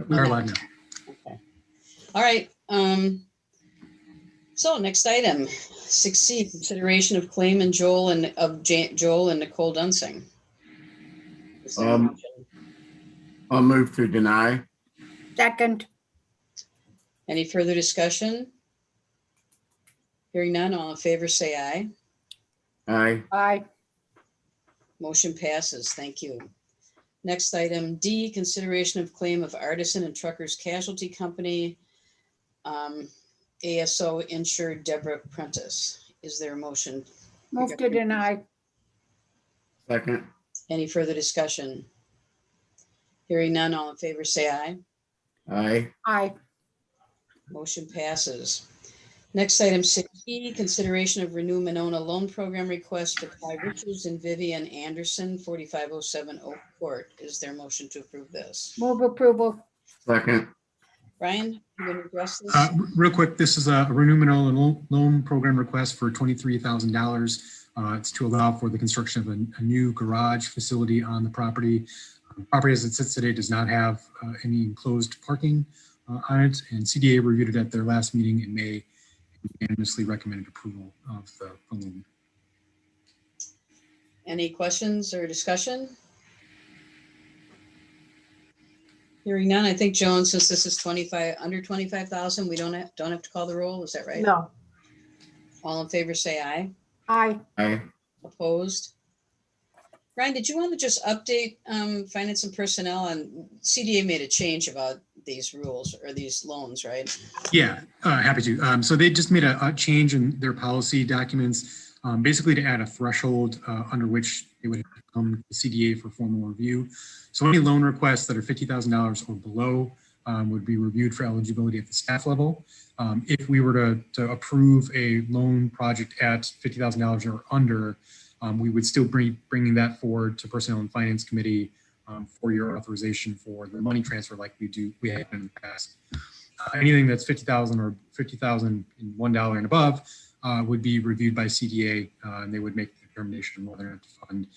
We are live now. Okay. All right. So next item, 6C, consideration of claim and Joel and Nicole Dunsing. Is there a motion? I'll move to deny. Second. Any further discussion? Hearing none, all in favor say aye. Aye. Aye. Motion passes. Thank you. Next item, D, consideration of claim of Artisan and Truckers Casualty Company, ASO insured Deborah Prentice. Is there a motion? Move to deny. Second. Any further discussion? Hearing none, all in favor say aye. Aye. Aye. Motion passes. Next item, 6E, consideration of Renew Monona Loan Program request for Ty Richards and Vivian Anderson, 4507 Oak Court. Is there a motion to approve this? Move approval. Second. Brian, you want to address this? Real quick, this is a Renew Monona loan program request for $23,000. It's to allow for the construction of a new garage facility on the property. The property as it sits today does not have any enclosed parking on it, and CDA reviewed it at their last meeting in May and unanimously recommended approval of the loan. Any questions or discussion? Hearing none, I think Joan, since this is under 25,000, we don't have to call the roll. Is that right? No. All in favor say aye. Aye. Aye. Opposed? Brian, did you want to just update finance and personnel? And CDA made a change about these rules or these loans, right? Yeah, happy to. So they just made a change in their policy documents, basically to add a threshold under which they would come to CDA for formal review. So any loan requests that are $50,000 or below would be reviewed for eligibility at the staff level. If we were to approve a loan project at $50,000 or under, we would still be bringing that forward to Personnel and Finance Committee for your authorization for the money transfer like we have in the past. Anything that's $50,000 or $50,001 and above would be reviewed by CDA, and they would make the determination on whether or not to fund.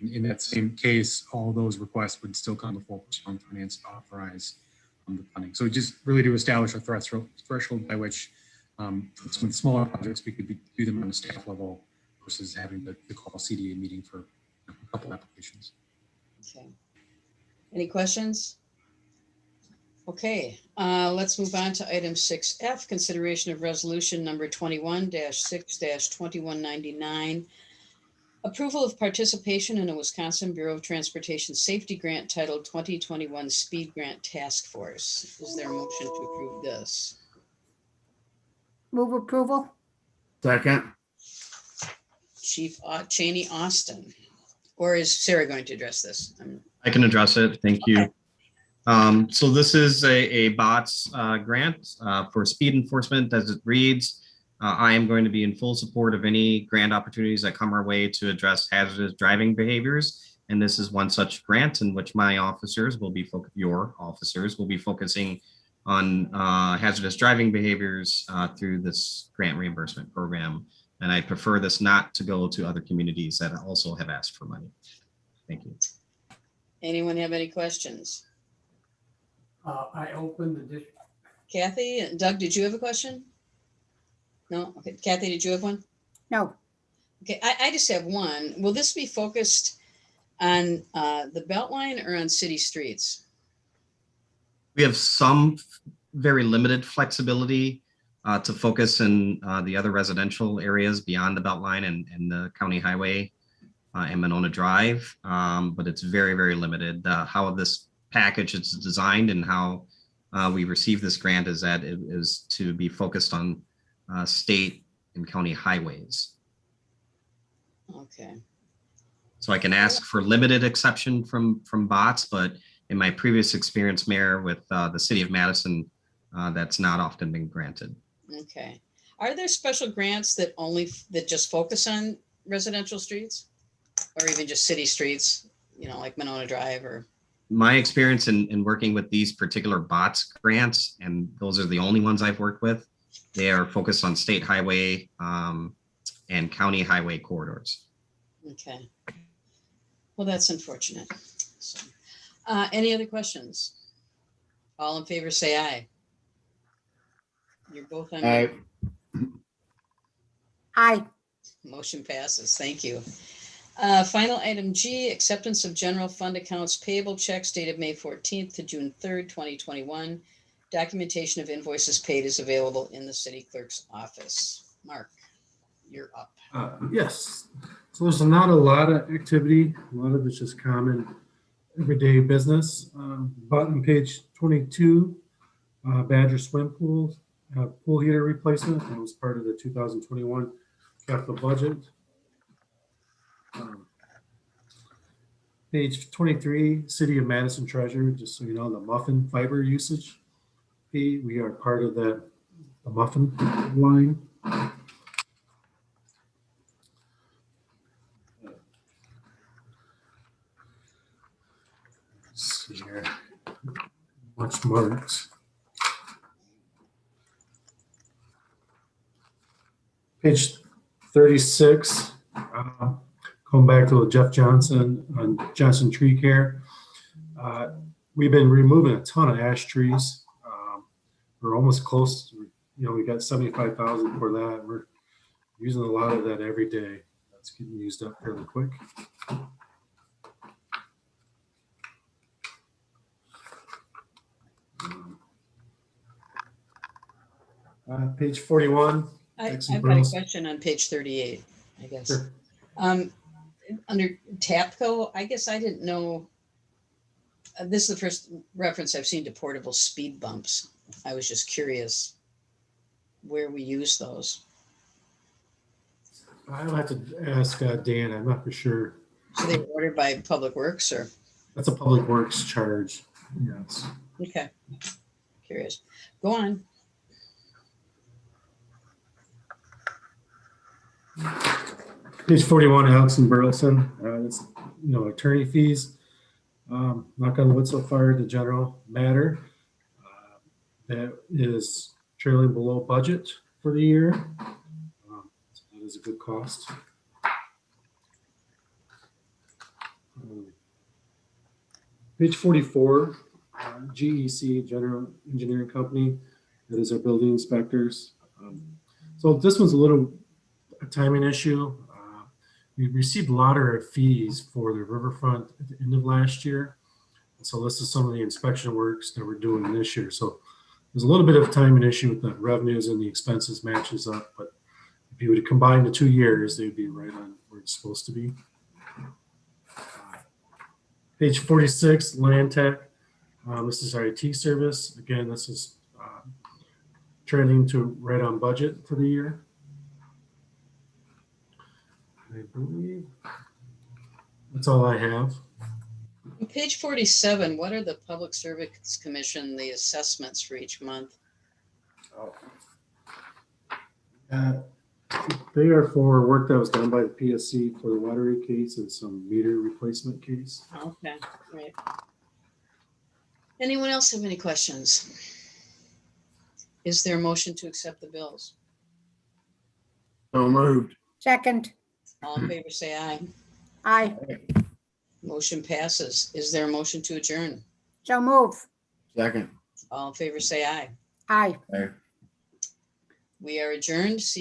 In that same case, all those requests would still come before Personnel and Finance to authorize the funding. So just really to establish a threshold by which some smaller projects we could do them on the staff level versus having to call a CDA meeting for a couple applications. Okay. Any questions? Okay, let's move on to item 6F, consideration of resolution number 21-6-2199. Approval of participation in a Wisconsin Bureau of Transportation Safety Grant titled 2021 Speed Grant Task Force. Is there a motion to approve this? Move approval. Second. Chief Cheney Austin, or is Sarah going to address this? I can address it. Thank you. Okay. So this is a BOTS grant for speed enforcement. As it reads, I am going to be in full support of any grant opportunities that come our way to address hazardous driving behaviors. And this is one such grant in which my officers will be, your officers will be focusing on hazardous driving behaviors through this grant reimbursement program. And I prefer this not to go to other communities that also have asked for money. Thank you. Anyone have any questions? I opened the district. Kathy and Doug, did you have a question? No? Okay. Kathy, did you have one? No. Okay, I just have one. Will this be focused on the Beltline or on city streets? We have some very limited flexibility to focus in the other residential areas beyond the Beltline and the county highway and Monona Drive, but it's very, very limited. How this package is designed and how we receive this grant is that it is to be focused on state and county highways. Okay. So I can ask for limited exception from BOTS, but in my previous experience, Mayor, with the city of Madison, that's not often been granted. Okay. Are there special grants that just focus on residential streets or even just city streets, you know, like Monona Drive or? My experience in working with these particular BOTS grants, and those are the only ones I've worked with, they are focused on state highway and county highway corridors. Okay. Well, that's unfortunate. So, any other questions? All in favor, say aye. You're both on. Aye. Aye. Motion passes. Thank you. Final item G, acceptance of general fund accounts payable checks dated May 14th to June 3rd, 2021. Documentation of invoices paid is available in the city clerk's office. Mark, you're up. Yes. So there's not a lot of activity. A lot of it's just common everyday business. But on page 22, Badger Swim Pool, pool heater replacement. That was part of the 2021 capital budget. Page 23, City of Madison Treasurer, just so you know, the muffin fiber usage fee. We are part of the muffin line. Let's see here. Much marks. Page 36, going back to Jeff Johnson on Johnson Tree Care. We've been removing a ton of ash trees. We're almost close to, we got 75,000 for that. We're using a lot of that every day. That's getting used up fairly quick. Page 41. I've Dixie got a Bros. question on page 38, I guess. Sure. Under TAPCO, I guess I didn't know. This is the first reference I've seen to portable speed bumps. I was just curious where we use those. I'll have to ask Dan. I'm not for sure. So they were ordered by Public Works or, That's a public works charge. Yes. okay, curious. Go on. Page 41, Alex and Burleson. That's, attorney fees. Knock on wood so far, the general matter. That is trailing below budget for the year. So that is a good cost. Page 44, GEC, General Engineering Company. That is our building inspectors. So this one's a timing issue. We received a lot of our fees for the riverfront at the end of last year. So this is some of the inspection works that we're doing this year. So there's a little bit of a timing issue with the revenues and the expenses matches up, but if you would combine the 2 years, they'd be right on where it's supposed to be. Page 46, Land Tech. This is our IT service. Again, this is trending to right on budget for the year. I believe that's all I have. On page 47, what are the Public Service Commission, the assessments for each month? They are for work that was done by the PSC for the watery case and some meter replacement case. Okay, right. Anyone else have any questions? Is there a motion to accept the bills? So moved. Second. All in favor, say aye. Aye. Motion passes. Is there a motion to adjourn? So move. Second. All in favor, say aye. Aye. Aye. We are adjourned. See